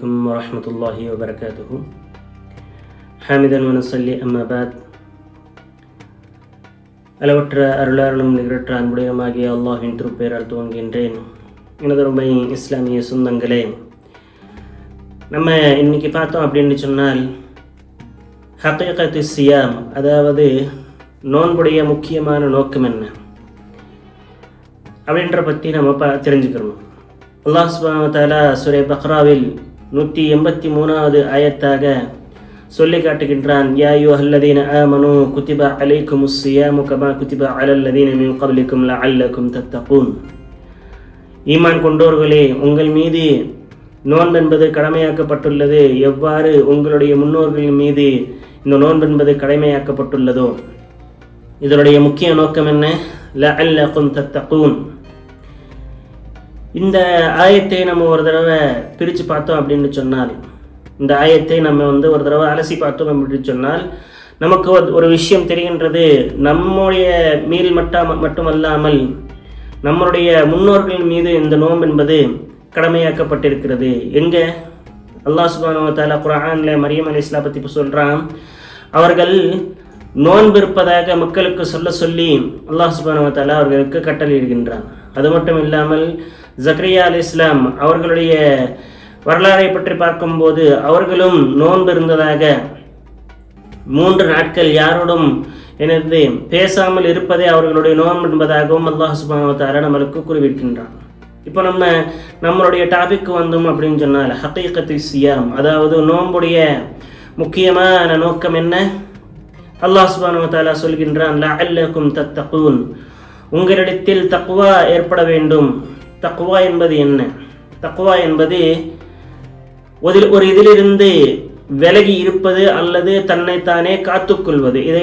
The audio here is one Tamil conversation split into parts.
عليكم ورحمة الله وبركاته. حامدا ونصلي أما بعد. அளவற்ற அருளாளனும் நிகரற்ற அன்புடையமாகிய அல்லாஹ்வின் திருப்பெயரால் துவங்குகின்றேன். எனதருமை இஸ்லாமிய சொந்தங்களே, நம்ம இன்னைக்கு பார்த்தோம் அப்படின்னு சொன்னால் ஹகீகத்து சியாம், அதாவது நோன்புடைய முக்கியமான நோக்கம் என்ன அப்படின்ற பற்றி நம்ம தெரிஞ்சுக்கிறோம். அல்லாஹ் சுப்ஹானஹு வ தஆலா சூரா பக்ராவில் 183வது ஆயத்தாக சொல்லி காட்டுகின்றான், யா அய்யுஹல்லதீன ஆமனூ குதிப அலைக்குமுஸ் ஸியாமு கமா குதிப அலல்லதீன மின் கப்லிக்கும் லஅல்லக்கும் தத்தகூன். ஈமான் கொண்டோர்களே, உங்கள் மீது நோன்பு என்பது கடமையாக்கப்பட்டுள்ளது, எவ்வாறு உங்களுடைய முன்னோர்களின் மீது இந்த நோன்பு என்பது கடமையாக்கப்பட்டுள்ளதோ. இதனுடைய முக்கிய நோக்கம் என்ன? லஅல்லக்கும் தத்தகூன். இந்த ஆயத்தை நம்ம ஒரு தடவை பிரித்து பார்த்தோம் அப்படின்னு சொன்னால், இந்த ஆயத்தை நம்ம ஒரு தடவை அலசி பார்த்தோம் அப்படின்னு சொன்னால் நமக்கு ஒரு விஷயம் தெரிகின்றது. நம்முடைய மீது மட்டுமல்லாமல் நம்மளுடைய முன்னோர்கள் மீது இந்த நோன்பு என்பது கடமையாக்கப்பட்டிருக்கிறது. எங்கே? அல்லாஹ் சுப்ஹானஹு வ தஆலா குர்ஆனில் மரியம் அலைஹிஸ்ஸலாம் பற்றி சொல்கிறான். அவர்கள் நோன்பு இருப்பதாக மக்களுக்கு சொல்லி அல்லாஹ் சுப்ஹானஹு வ தஆலா அவர்களுக்கு கட்டளையிடுகின்றான். அது மட்டும் இல்லாமல் ஜக்கரியா அலைஹிஸ்ஸலாம் அவர்களுடைய வரலாறை பற்றி பார்க்கும்போது அவர்களும் நோன்பு இருந்ததாக 3 நாட்கள் யாரோடும் பேசாமல் இருப்பதே அவர்களுடைய நோன்பு என்பதாகவும் அல்லாஹ் சுப்ஹானஹு வ தஆலா நம்மளுக்கு குறிப்பிடுகின்றான். இப்போ நம்மளுடைய டாபிக் வந்தோம் அப்படின்னு சொன்னால் ஹகீகத்து சியாம், அதாவது நோன்புடைய முக்கியமான நோக்கம் என்ன? அல்லாஹ் சுப்ஹானஹு வ தஆலா சொல்கின்றான், லஅல்லக்கும் தத்தகூன், உங்களிடத்தில் தக்வா ஏற்பட வேண்டும். தக்வா என்பது என்ன? தக்வா என்பது ஒரு இதிலிருந்து விலகி இருப்பது அல்லது தன்னைத்தானே காத்துக்கொள்வது. இதை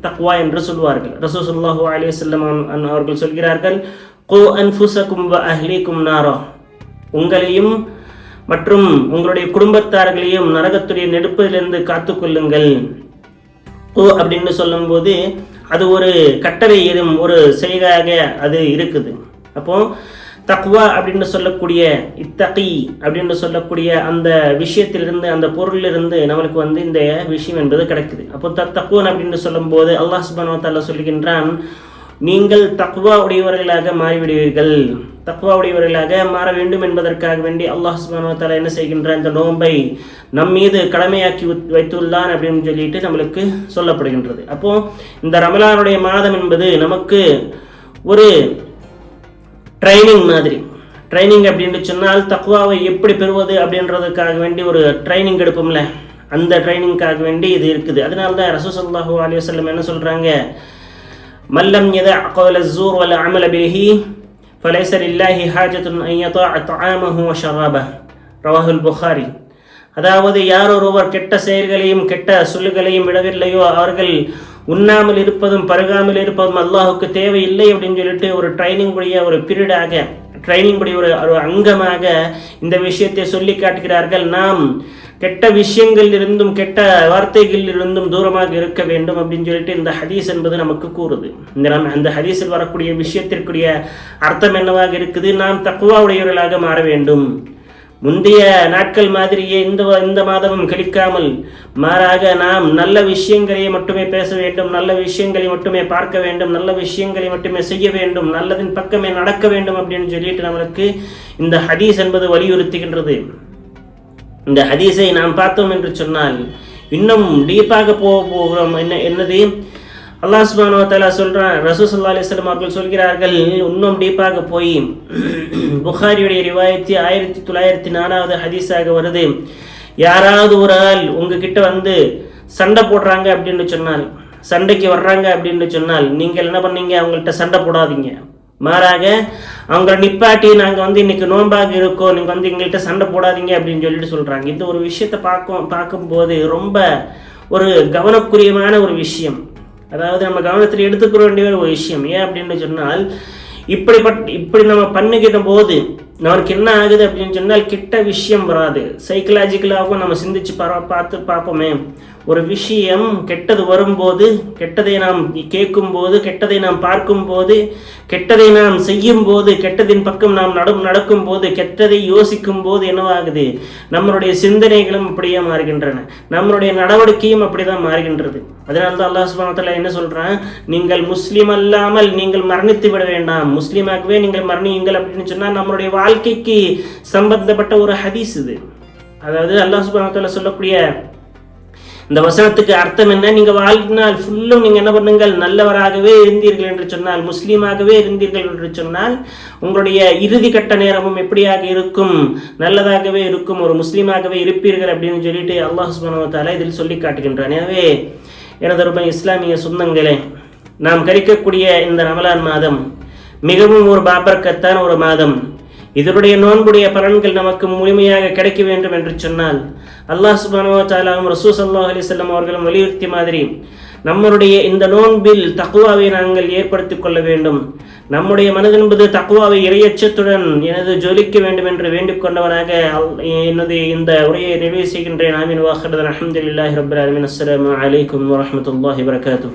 தக்வா என்று சொல்வார்கள். ரசூல் ஸல்லல்லாஹு அலைஹி வஸல்லம் அவர்கள் சொல்கிறார்கள், கூ அன்ஃபுஸகும் வ அஹ்லீகும் நாரா, உங்களையும் மற்றும் உங்களுடைய குடும்பத்தார்களையும் நரகத்துடைய நெருப்பிலிருந்து காத்துக்கொள்ளுங்கள். கூ அப்படின்னு சொல்லும்போது அது ஒரு கட்டளை, ஒரு செய்கையாக அது இருக்குது. அப்போ தக்வா அப்படின்னு சொல்லக்கூடிய இத்தகி அப்படின்னு சொல்லக்கூடிய அந்த விஷயத்திலிருந்து, அந்த பொருளிலிருந்து நம்மளுக்கு இந்த விஷயம் என்பது கிடைக்குது. அப்போ தக்வன் அப்படின்னு சொல்லும்போது அல்லாஹ் சுப்ஹானஹு வ தஆலா சொல்கின்றான், நீங்கள் தக்வா உடையவர்களாக மாறிவிடுவீர்கள். தக்வா உடையவர்களாக மாற வேண்டும் என்பதற்காக வேண்டி அல்லாஹ் சுப்ஹானஹு வ தஆலா என்ன செய்கின்றான்? இந்த நோன்பை நம் மீது கடமையாக்கி வைத்துள்ளான் அப்படின்னு சொல்லிட்டு நம்மளுக்கு சொல்லப்படுகின்றது. அப்போ இந்த ரமலானுடைய மாதம் என்பது நமக்கு ஒரு ட்ரைனிங் மாதிரி. ட்ரைனிங் அப்படின்னு சொன்னால் தக்வாவை எப்படி பெறுவது அப்படின்றதுக்காக வேண்டி ஒரு ட்ரைனிங் எடுப்போம்ல, அந்த ட்ரைனிங்காக வேண்டி இது இருக்குது. அதனால தான் ரசூல் ஸல்லல்லாஹு அலைஹி வஸல்லம் என்ன சொல்கிறாங்க, மல்லம் யதஅ கௌல ஸூர் வல் அமல பிஹி ஃபலைஸ லில்லாஹி ஹாஜத்துன் அன் யதஅ தஆமஹு வ ஷராபஹு, ரவாஹுல் புகாரி. அதாவது யார் ஒருவர் கெட்ட செயல்களையும் கெட்ட சொல்லுகளையும் விடவில்லையோ அவர்கள் உண்ணாமல் இருப்பதும் பருகாமல் இருப்பதும் அல்லாஹுக்கு தேவையில்லை அப்படின்னு சொல்லிட்டு ஒரு ட்ரைனிங் உடைய ஒரு பீரியடாக, ட்ரைனிங் உடைய ஒரு அங்கமாக இந்த விஷயத்தை சொல்லி காட்டுகிறார்கள். நாம் கெட்ட விஷயங்களிலிருந்தும் கெட்ட வார்த்தைகளிலிருந்தும் தூரமாக இருக்க வேண்டும் அப்படின்னு சொல்லிட்டு இந்த ஹதீஸ் என்பது நமக்கு கூறுது. அந்த ஹதீஸில் வரக்கூடிய விஷயத்திற்குரிய அர்த்தம் என்னவாக இருக்குது? நாம் தக்வா உடையவர்களாக மாற வேண்டும். முந்தைய நாட்கள் மாதிரியே இந்த மாதமும் கழிக்காமல் மாறாக நாம் நல்ல விஷயங்களை மட்டுமே பேச வேண்டும், நல்ல விஷயங்களை மட்டுமே பார்க்க வேண்டும், நல்ல விஷயங்களை மட்டுமே செய்ய வேண்டும், நல்லதின் பக்கமே நடக்க வேண்டும் அப்படின்னு சொல்லிட்டு நம்மளுக்கு இந்த ஹதீஸ் என்பது வலியுறுத்துகின்றது. இந்த ஹதீஸை நாம் பார்த்தோம் என்று சொன்னால் இன்னும் டீப்பாக போகிறோம். என்னது? அல்லாஹ் சுப்ஹானஹு வ தஆலா சொல்றான், ரசூல் ஸல்லல்லாஹு அலைஹி வஸல்லம் அவர்கள் சொல்கிறார்கள், இன்னும் டீப்பாக போய் புகாரியுடைய ரிவாயத்து 1904வது ஹதீஸாக வருது. யாராவது ஒரு ஆள் உங்ககிட்ட சண்டை போடுறாங்க அப்படின்னு சொன்னால், சண்டைக்கு வர்றாங்க அப்படின்னு சொன்னால் நீங்கள் என்ன பண்ணீங்க? அவங்கள்ட்ட சண்டை போடாதீங்க. மாறாக அவங்கள நிப்பாட்டி நாங்கள் இன்னைக்கு நோன்பாக இருக்கோம், நீங்கள் எங்கள்கிட்ட சண்டை போடாதீங்க அப்படின்னு சொல்லிட்டு சொல்றாங்க. இந்த ஒரு விஷயத்தை பார்க்கும்போது ரொம்ப ஒரு கவனக்குரியமான ஒரு விஷயம். அதாவது நம்ம கவனத்தில் எடுத்துக்க வேண்டிய ஒரு விஷயம். ஏன் அப்படின்னு சொன்னால் இப்படி நம்ம பண்ணுகிற போது நமக்கு என்ன ஆகுது அப்படின்னு சொன்னால் கெட்ட விஷயம் வராது. சைக்கலாஜிக்கலாகவும் நம்ம சிந்திச்சு பார்ப்போமே, ஒரு விஷயம் கெட்டது வரும்போது, கெட்டதை நாம் கேட்கும்போது, கெட்டதை நாம் பார்க்கும்போது, கெட்டதை நாம் செய்யும் போது, கெட்டதின் பக்கம் நாம் நடக்கும் போது, கெட்டதை யோசிக்கும் போது என்னவாகுது, நம்மளுடைய சிந்தனைகளும் அப்படியே மாறுகின்றன, நம்மளுடைய நடவடிக்கையும் அப்படிதான் மாறுகின்றது. அதனால தான் அல்லாஹ் சுப்ஹானஹு வ தஆலா என்ன சொல்றான், நீங்கள் முஸ்லீம் அல்லாமல் நீங்கள் மரணித்து விட வேண்டாம், முஸ்லீமாகவே நீங்கள் மரணியுங்கள் அப்படின்னு சொன்னால் நம்மளுடைய வாழ்க்கைக்கு சம்பந்தப்பட்ட ஒரு ஹதீஸ் இது. அதாவது அல்லாஹ் சுப்ஹானஹு வ தஆலா சொல்லக்கூடிய இந்த வசனத்துக்கு அர்த்தம் என்ன, நீங்கள் வாழ்நாள் ஃபுல்லும் நீங்கள் என்ன பண்ணுங்கள், நல்லவராகவே இருந்தீர்கள் என்று சொன்னால், முஸ்லீமாகவே இருந்தீர்கள் என்று சொன்னால் உங்களுடைய இறுதி கட்ட நேரமும் எப்படியாக இருக்கும், நல்லதாகவே இருக்கும், ஒரு முஸ்லீமாகவே இருப்பீர்கள் அப்படின்னு சொல்லிட்டு அல்லாஹ் சுப்ஹானஹு வ தஆலா இதில் சொல்லி காட்டுகின்றான். எனவே எனது இஸ்லாமிய சொந்தங்களே, நாம் கழிக்கக்கூடிய இந்த ரமலான் மாதம் மிகவும் ஒரு பாபர்க்கத்தான ஒரு மாதம். இதனுடைய நோன்புடைய பலன்கள் நமக்கு முழுமையாக கிடைக்க வேண்டும் என்று சொன்னால் அல்லாஹ் சுப்ஹானஹு வ தஆலாவும் ரசூல் ஸல்லல்லாஹு அலைஹி வஸல்லம் அவர்களும் வலியுறுத்திய மாதிரி நம்மளுடைய இந்த நோன்பில் தக்வாவை நாங்கள் ஏற்படுத்திக் கொள்ள வேண்டும். நம்முடைய மனது என்பது தக்வாவை இறையச்சத்துடன் எனது ஜொலிக்க வேண்டும் என்று வேண்டிக் கொண்டவனாக எனது இந்த உரையை நிறைவு செய்கின்றேன். ஆமீன். வாஹிர் அல்ஹம்துலில்லாஹி ரப்பில் ஆலமீன். அஸ்ஸலாமு அலைக்கும் வரஹ்மத்துல்லாஹி வபரகாத்துஹு.